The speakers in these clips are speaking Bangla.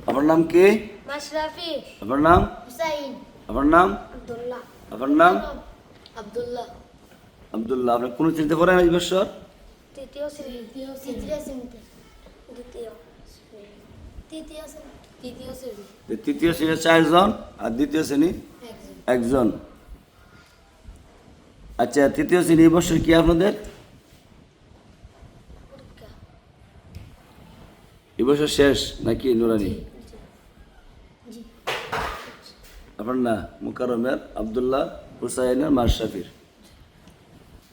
আপনার নাম কি? মাশরাফি। আপনার নাম? হুসাইন। আপনার নাম? আব্দুল্লাহ। আপনার নাম? আব্দুল্লাহ। আব্দুল্লাহ। আপনি কোন শ্রেণীতে পড়েন এই বছর? তৃতীয় শ্রেণী। তৃতীয় শ্রেণীতে। দ্বিতীয়। তৃতীয় শ্রেণী। তৃতীয় শ্রেণী। তৃতীয় শ্রেণীর 4 জন আর দ্বিতীয় শ্রেণী একজন। আচ্ছা, তৃতীয় শ্রেণী এই বছর কি আপনাদের? পরীক্ষা। এই বছর শেষ নাকি নুরানি? জি। আপনার না মুকাররমের আব্দুল্লাহ হুসাইনের মাশরাফির।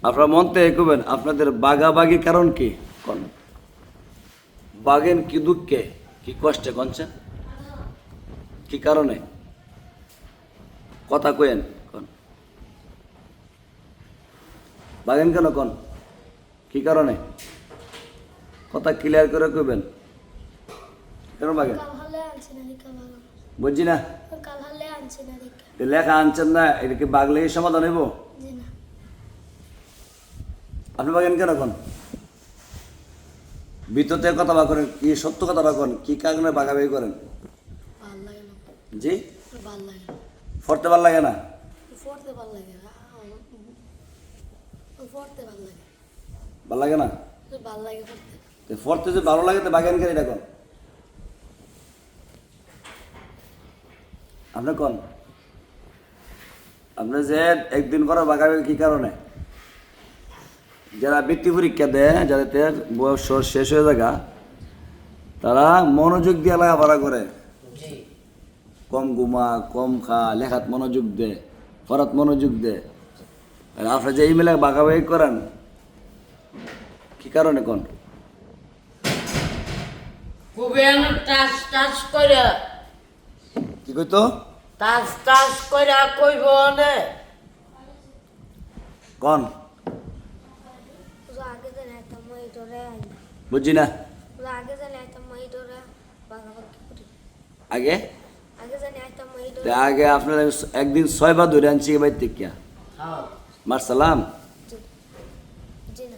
আপনারা মন থেকে কবেন আপনাদের বাগাবাগি কারণ কি? কোন বাগেন কি দুঃখে কি কষ্টে কনছেন কি কারণে কথা কয়েন কোন বাগেন কেন কোন কি কারণে কথা ক্লিয়ার করে কইবেন কেন বাগেন? কাল হলে আনছে না দেখা ভালো। বুঝছি না। কাল হলে আনছে না দেখা। তো লেখা আনছেন না, এটা কি বাগলে সমাধান হইব? জি না। আপনি বাগেন কেন কোন ভিতরতে কথা বা করেন কি সত্য কথা বা করেন কি কারণে বাগাবাগি করেন? ভাল লাগে না। জি ভাল লাগে না। পড়তে ভাল লাগে না? পড়তে ভাল লাগে না। পড়তে ভাল লাগে। ভাল লাগে না? ভাল লাগে পড়তে। তো পড়তে যে ভালো লাগে তো বাগান কেন এটা কোন আপনি কোন আপনি যে একদিন করে বাগাবে কি কারণে? যারা বৃত্তি পরীক্ষা দেয় যাদের বয়স শেষ হয়ে যাগা তারা মনোযোগ দিয়ে লেখাপড়া করে, কম ঘুমা কম খা লেখাত মনোযোগ দে পড়াত মনোযোগ দে। আর আপনি যে এই মেলা বাগাবাগি করেন কি কারণে কোন? কুবেন টাচ টাচ করে কি কইতো? টাচ টাচ করে কইব নে কোন আগে জানে একটা মই ধরে বুঝছি না। আগে জানে একটা মই ধরে বাগাবাগি করি। আগে আগে জানে একটা মই তা ধরে। আগে আপনার একদিন 6 বার ধরে আনছি বাইর থেকে মারসালাম। জি না।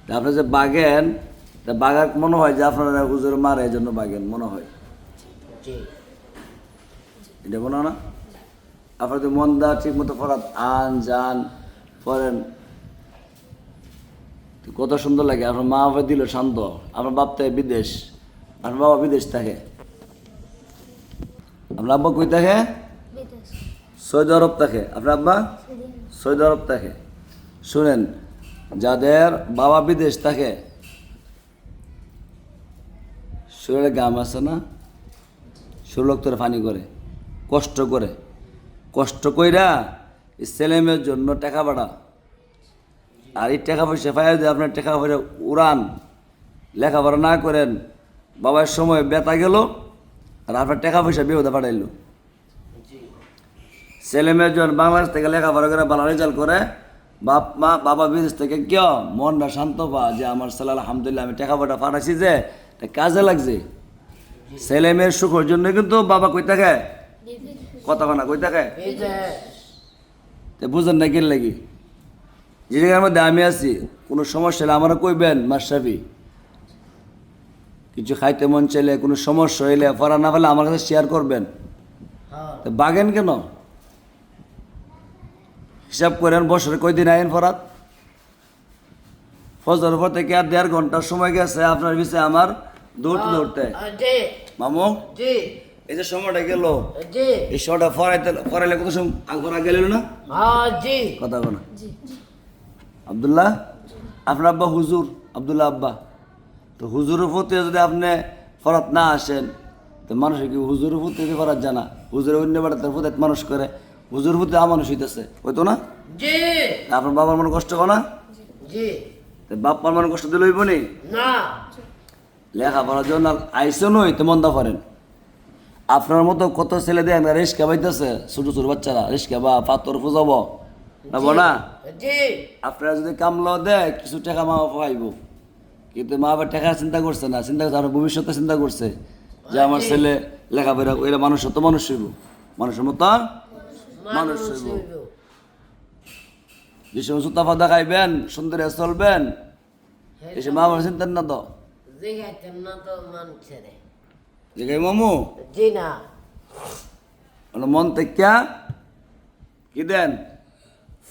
তা আপনি যে বাগেন তা বাগার মনে হয় যে আপনারা হুজুর মারে এই জন্য বাগেন মনে হয়, জি এটা মনে হয় না? আপনার তো মন দা ঠিক মতো পড়াত আন যান পড়েন তো কত সুন্দর লাগে। আপনার মা বাবা দিল শান্ত, আপনার বাপ থাকে বিদেশ, আপনার বাবা বিদেশ থাকে, আপনার আব্বা কই থাকে? বিদেশ। সৌদি আরব থাকে। আপনার আব্বা সৌদি আরব থাকে। শুনেন, যাদের বাবা বিদেশ থাকে শরীরে গাম আছে না, শরীর তোরা পানি করে কষ্ট করে কষ্ট কইরা এই ছেলেমেয়ের জন্য টাকা পাঠা আর এই টাকা পয়সা পাই যদি আপনার টাকা পয়সা উড়ান লেখাপড়া না করেন বাবার সময় বেতা গেল আর আপনার টাকা পয়সা বিপদে পাঠাইল। ছেলেমেয়ের জন্য বাংলাদেশ থেকে লেখাপড়া করে ভালো রেজাল্ট করে বাপ মা বাবা বিদেশ থেকে কেউ মনটা শান্ত পা যে আমার ছেলে আলহামদুলিল্লাহ আমি টাকা পয়সা পাঠাইছি যে কাজে লাগছে। ছেলে মেয়ের সুখের জন্য কিন্তু বাবা কই থাকে কথা বানা কই থাকে বুঝেন না কি লাগি যে জায়গার মধ্যে আমি আছি কোনো সমস্যা হলে আমরা কইবেন মাশরাফি কিছু খাইতে মন চাইলে কোনো সমস্যা হইলে পড়া না পেলে আমার কাছে শেয়ার করবেন। তা বাগেন কেন হিসাব করেন বছরে কয়দিন আইন ফরাত ফজর পর থেকে আর 1.5 ঘন্টার সময় গেছে আপনার পিছিয়ে আমার দৌড়তে দৌড়তে। জি মামু জি এই যে সময়টা গেল জি এই সময়টা ফরাইলে কত সময় আগরা গেল না জি কথা বলো আব্দুল্লাহ আপনার আব্বা হুজুর আব্দুল্লাহ আব্বা তো হুজুরের প্রতি যদি আপনি ফরাত না আসেন তো মানুষ কি হুজুরের প্রতি ফরাত জানা হুজুরের অন্য বেড়াতে প্রতি মানুষ করে হুজুর প্রতি আমানুষ হইতেছে হইতো না? জি আপনার বাবার মনে কষ্ট করে না? জি বাপ মার মনে কষ্ট দিল হইব নি? না লেখাপড়ার জন্য আইসো নই তো মন্দা পারেন। আপনার মতো কত ছেলে দেন রিস্কা পাইতেছে ছোট ছোট বাচ্চারা রিস্কা বা পাথর ফুজাবো না জি আপনারা যদি কামলা দেয় কিছু টাকা মা বাবা পাইব কিন্তু মা বাবা টাকা চিন্তা করছে না, চিন্তা করছে আপনার ভবিষ্যতে চিন্তা করছে যে আমার ছেলে লেখাপড়া ওইটা মানুষের তো মানুষ হইব মানুষের মতো মানুষ হইব। যে সময় জুতা ফাদা খাইবেন সুন্দর চলবেন এসে মা বাবার চিন্তা না তো জিগাইতেন না তো মানুষের যে মামু জি না মন থেকে কি দেন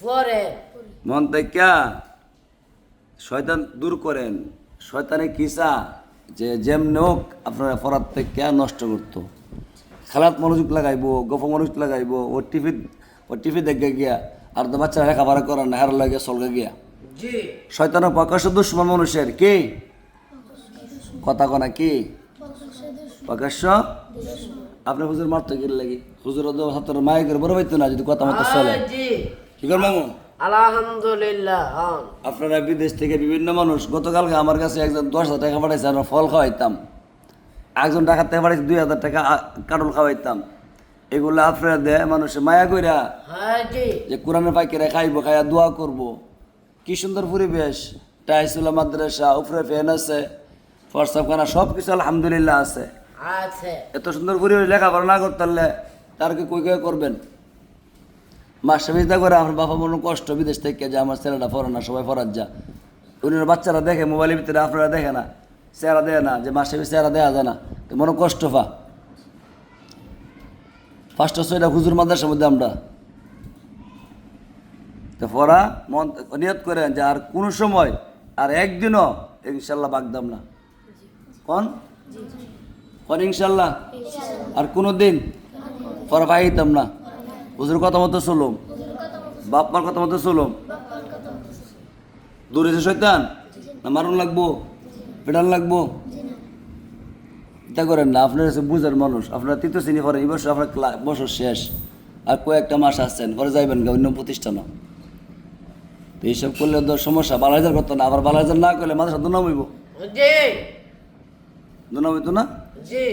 পরে মন থেকে শয়তান দূর করেন। শয়তানে কিসা যে যেমনি হোক আপনারা ফরাত থেকে নষ্ট করতো। খেলাত মনোযোগ লাগাইবো, গপ মনোযোগ লাগাইবো, ও টিভি দেখে গিয়া আর তো বাচ্চারা লেখাপড়া করেন না, হার লাগে চলগে গিয়া। জি শয়তানের প্রকাশ্য দুশ্মন মানুষের কি কথা কনা কি প্রকাশ্য। আপনি হুজুর মারতে গেলে লাগি হুজুর ছাত্র মায়ে করে বড় পাইতো না যদি কথা মতো চলে। জি কি কর মামু? আলহামদুলিল্লাহ হন আপনারা বিদেশ থেকে বিভিন্ন মানুষ, গতকালকে আমার কাছে একজন 10,000 টাকা পাঠাইছে, আমরা ফল খাওয়াইতাম। একজন টাকার থেকে পাঠাইছে 2,000 টাকা কাটল খাওয়াইতাম। এগুলো আপনারা দেয় মানুষে মায়া কইরা হ্যাঁ জি যে কোরআনের পাইকেরা খাইবো, খাইয়া দোয়া করব। কি সুন্দর পরিবেশ, টাইসুল্লাহ মাদ্রাসা, উপরে ফ্যান আছে, ফরসাবখানা, সব কিছু আলহামদুলিল্লাহ আছে। আছে এত সুন্দর পরিবেশ লেখাপড়া না করতে পারলে তার কি কই কই করবেন? মাসে বিজা করে আমার বাবা মনে কষ্ট বিদেশ থেকে যে আমার ছেলেটা পড়ে না, সবাই পড়ার যা। উনি বাচ্চারা দেখে মোবাইলের ভিতরে, আপনারা দেখে না, চেহারা দেয় না, যে মাসে চেহারা দেওয়া যায় না, তো মনে কষ্ট পা। 5টা 6টা হুজুর মাদ্রাসার মধ্যে আমরা তো পড়া মন নিয়ত করেন যে আর কোনো সময় আর একদিনও ইনশাল্লাহ বাগদাম না। কোন কোন ইনশাল্লাহ আর কোনো দিন পড়া পাইতাম না। হুজুর কথা মতো চলুম, বাপ মার কথা মতো চলুম। দূরে যে শয়তান না মারুন লাগবো, পেটান লাগবো, এটা করেন না। আপনার হচ্ছে বুঝার মানুষ, আপনারা 3য় শ্রেণী পরে এই বছর আপনার বছর শেষ, আর কয়েকটা মাস আসছেন, পরে যাইবেন গা অন্য প্রতিষ্ঠানও। তো এইসব করলে তো সমস্যা, বালাইজার করতো না, আবার বালাইজার না করলে মাদ্রাসা দুনাম হইব, জি দুনাম হইতো না। জি